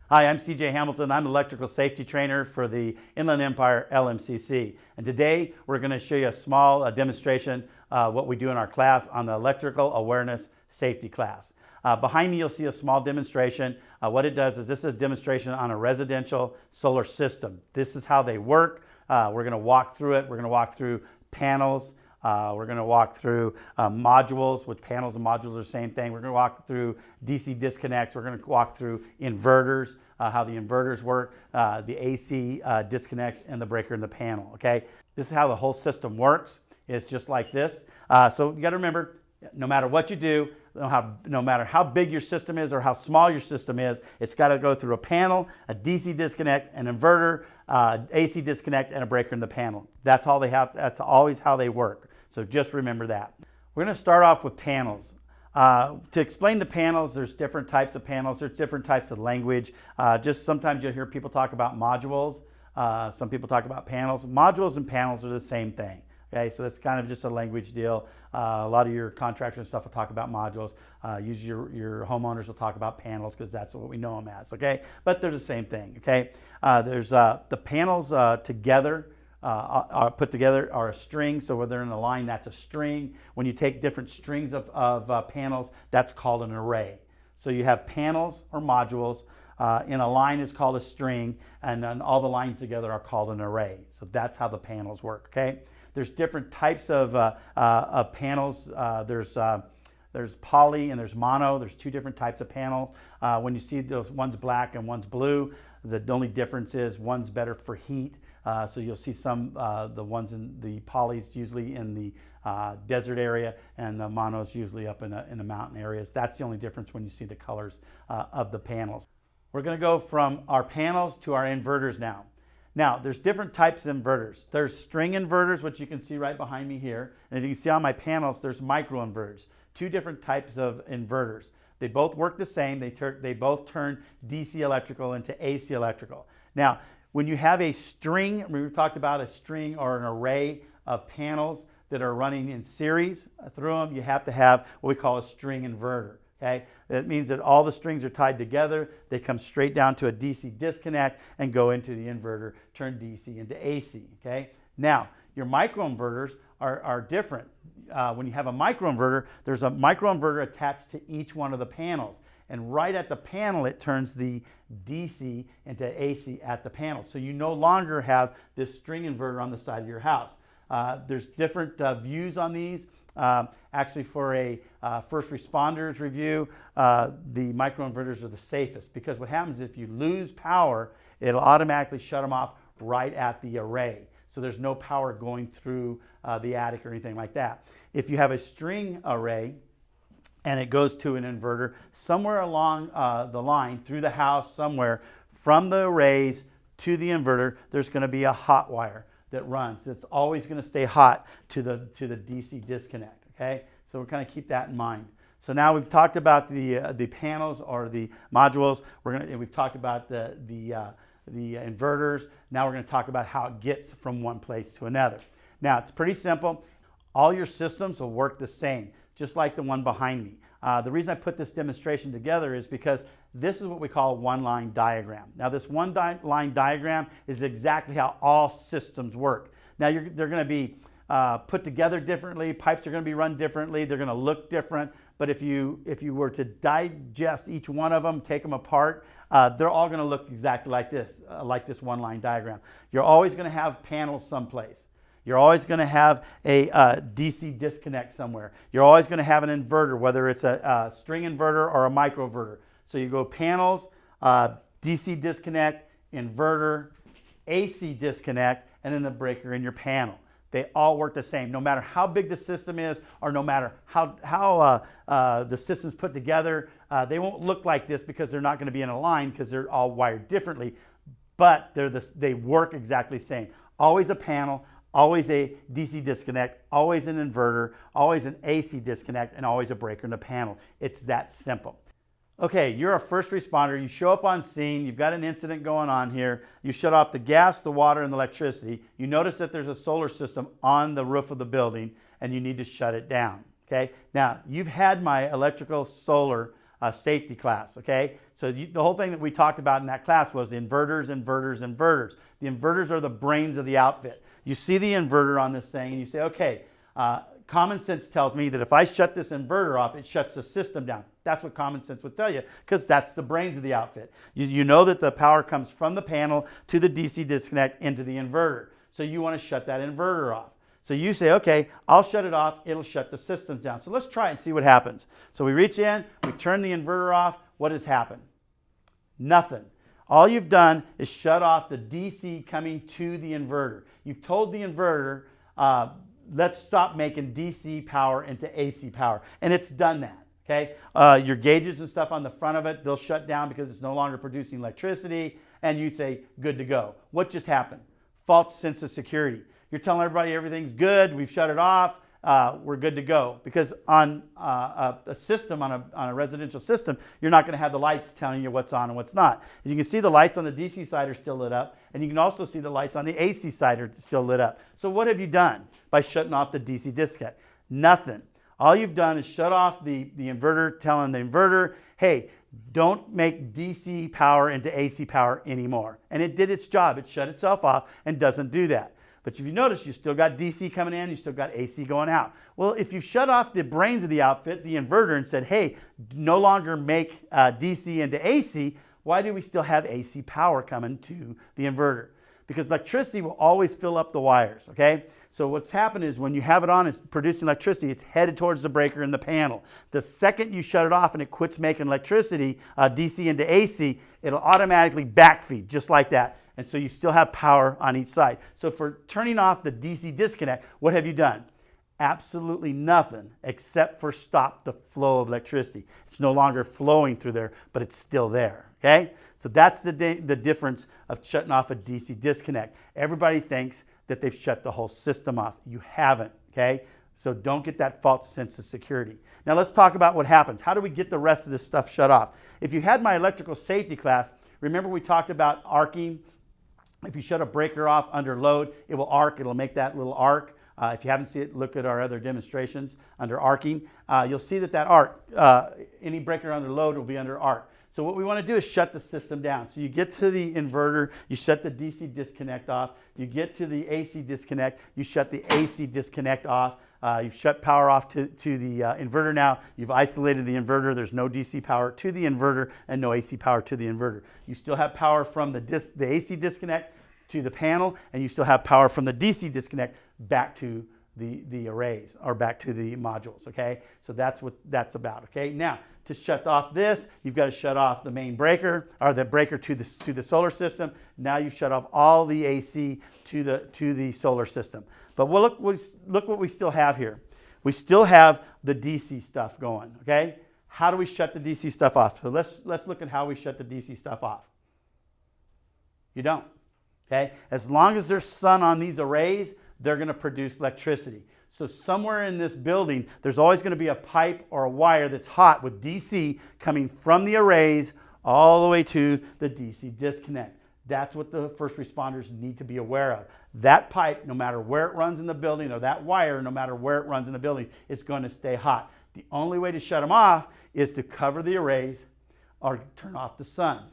Hi, I'm CJ Hamilton. I'm an electrical safety trainer for the Inland Empire LMCC. And today we're going to show you a small demonstration what we do in our class on the electrical awareness safety class. Behind me you'll see a small demonstration. What it does is this is a demonstration on a residential solar system. This is how they work. We're going to walk through it. We're going to walk through panels. We're going to walk through modules, which panels and modules are the same thing. We're going to walk through DC disconnects. We're going to walk through inverters, how the inverters work, the AC disconnects, and the breaker in the panel. Okay, this is how the whole system works. It's just like this. So you got to remember, no matter what you do, no matter how big your system is or how small your system is, it's got to go through a panel, a DC disconnect, an inverter, AC disconnect, and a breaker in the panel. That's all they have. That's always how they work. So just remember that. We're going to start off with panels. To explain the panels, there's different types of panels. There's different types of language. Just sometimes you'll hear people talk about modules. Some people talk about panels. Modules and panels are the same thing. Okay, so that's kind of just a language deal. A lot of your contractors and stuff will talk about modules. Usually your homeowners will talk about panels because that's what we know them as. Okay, but they're the same thing. Okay, there's the panels together. Are put together are a string, so when they're in a line, that's a string. When you take different strings of panels, that's called an array. So you have panels or modules. In a line is called a string, and then all the lines together are called an array. So that's how the panels work. Okay, there's different types of panels. There's poly and there's mono. There's two different types of panels. When you see those, one's black and one's blue. The only difference is one's better for heat. So you'll see some, the ones in the polys usually in the desert area, and the monos usually up in the mountain areas. That's the only difference when you see the colors of the panels. We're going to go from our panels to our inverters now. Now, there's different types of inverters. There's string inverters, which you can see right behind me here. And if you can see on my panels, there's microinverters. Two different types of inverters. They both work the same. They both turn DC electrical into AC electrical. Now, when you have a string, we talked about a string or an array of panels that are running in series through them, you have to have what we call a string inverter. Okay? That means that all the strings are tied together. They come straight down to a DC disconnect and go into the inverter, turn DC into AC. Okay? Now, your microinverters are different. When you have a microinverter, there's a microinverter attached to each one of the panels. And right at the panel, it turns the DC into AC at the panel. So you no longer have this string inverter on the side of your house. There's different views on these. Actually, for a first responders review, the microinverters are the safest, because what happens if you lose power, it'll automatically shut them off right at the array. So there's no power going through the attic or anything like that. If you have a string array, and it goes to an inverter, somewhere along the line, through the house somewhere, from the arrays to the inverter, there's going to be a hot wire that runs. It's always going to stay hot to the DC disconnect. Okay, so we're kind of keep that in mind. So now we've talked about the panels or the modules. We've talked about the inverters. Now we're going to talk about how it gets from one place to another. Now it's pretty simple. All your systems will work the same, just like the one behind me. The reason I put this demonstration together is because this is what we call a one-line diagram. Now this one-line diagram is exactly how all systems work. Now they're going to be put together differently. Pipes are going to be run differently. They're going to look different. But if you were to digest each one of them, take them apart, they're all going to look exactly like this one-line diagram. You're always going to have panels someplace. You're always going to have a DC disconnect somewhere. You're always going to have an inverter, whether it's a string inverter or a microinverter. So you go panels, DC disconnect, inverter, AC disconnect, and then the breaker in your panel. They all work the same, no matter how big the system is, or no matter how the system's put together. They won't look like this because they're not going to be in a line, because they're all wired differently. But they work exactly the same. Always a panel, always a DC disconnect, always an inverter, always an AC disconnect, and always a breaker in the panel. It's that simple. Okay, you're a first responder. You show up on scene. You've got an incident going on here. You shut off the gas, the water, and the electricity. You notice that there's a solar system on the roof of the building, and you need to shut it down. Okay, now you've had my electrical solar safety class, okay? So the whole thing that we talked about in that class was inverters, inverters, inverters. The inverters are the brains of the outfit. You see the inverter on this thing and you say, okay, common sense tells me that if I shut this inverter off, it shuts the system down. That's what common sense would tell you, because that's the brains of the outfit. You know that the power comes from the panel to the DC disconnect into the inverter. So you want to shut that inverter off. So you say, okay, I'll shut it off. It'll shut the system down. So let's try it and see what happens. So we reach in, we turn the inverter off. What has happened? Nothing. All you've done is shut off the DC coming to the inverter. You've told the inverter, let's stop making DC power into AC power. And it's done that, okay? Your gauges and stuff on the front of it, they'll shut down because it's no longer producing electricity. And you say, good to go. What just happened? False sense of security. You're telling everybody everything's good, we've shut it off, we're good to go. Because on a system, on a residential system, you're not going to have the lights telling you what's on and what's not. As you can see, the lights on the DC side are still lit up, and you can also see the lights on the AC side are still lit up. So what have you done by shutting off the DC disconnect? Nothing. All you've done is shut off the inverter, telling the inverter, hey, don't make DC power into AC power anymore. And it did its job. It shut itself off and doesn't do that. But if you notice, you still got DC coming in, you still got AC going out. Well, if you shut off the brains of the outfit, the inverter, and said, hey, no longer make DC into AC, why do we still have AC power coming to the inverter? Because electricity will always fill up the wires, okay? So what's happened is when you have it on, it's producing electricity, it's headed towards the breaker in the panel. The second you shut it off and it quits making electricity, DC into AC, it'll automatically backfeed, just like that. And so you still have power on each side. So for turning off the DC disconnect, what have you done? Absolutely nothing except for stop the flow of electricity. It's no longer flowing through there, but it's still there, okay? So that's the difference of shutting off a DC disconnect. Everybody thinks that they've shut the whole system off. You haven't, okay? So don't get that false sense of security. Now let's talk about what happens. How do we get the rest of this stuff shut off? If you had my electrical safety class, remember we talked about arcing? If you shut a breaker off under load, it will arc. It'll make that little arc. If you haven't seen it, look at our other demonstrations under arcing. You'll see that arc, any breaker under load will be under arc. So what we want to do is shut the system down. So you get to the inverter, you shut the DC disconnect off. You get to the AC disconnect, you shut the AC disconnect off. You've shut power off to the inverter now. You've isolated the inverter. There's no DC power to the inverter and no AC power to the inverter. You still have power from the AC disconnect to the panel, and you still have power from the DC disconnect back to the arrays or back to the modules, okay? So that's what that's about, okay? Now, to shut off this, you've got to shut off the main breaker or the breaker to the solar system. Now you've shut off all the AC to the solar system. But look what we still have here. We still have the DC stuff going, okay? How do we shut the DC stuff off? So let's look at how we shut the DC stuff off. You don't, okay? As long as there's sun on these arrays, they're going to produce electricity. So somewhere in this building, there's always going to be a pipe or a wire that's hot with DC coming from the arrays all the way to the DC disconnect. That's what the first responders need to be aware of. That pipe, no matter where it runs in the building, or that wire, no matter where it runs in the building, it's going to stay hot. The only way to shut them off is to cover the arrays or turn off the sun.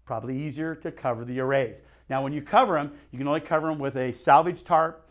Probably easier to cover the arrays. Now, when you cover them, you can only cover them with a salvage tarp,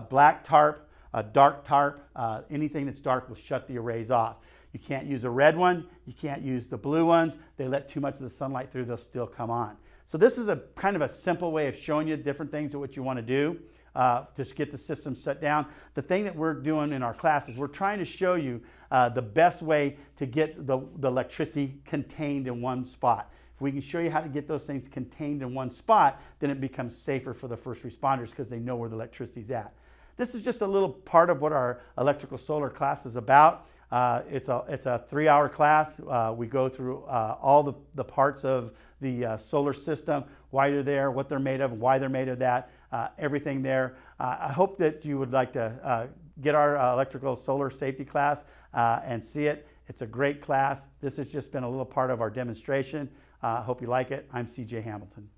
black tarp, a dark tarp. Anything that's dark will shut the arrays off. You can't use a red one. You can't use the blue ones. They let too much of the sunlight through, they'll still come on. So this is a kind of a simple way of showing you different things of what you want to do to get the system shut down. The thing that we're doing in our class is we're trying to show you the best way to get the electricity contained in one spot. If we can show you how to get those things contained in one spot, then it becomes safer for the first responders because they know where the electricity's at. This is just a little part of what our electrical solar class is about. It's a 3-hour class. We go through all the parts of the solar system, why they're there, what they're made of, why they're made of that, everything there. I hope that you would like to get our electrical solar safety class and see it. It's a great class. This has just been a little part of our demonstration. I hope you like it. I'm C.J. Hamilton.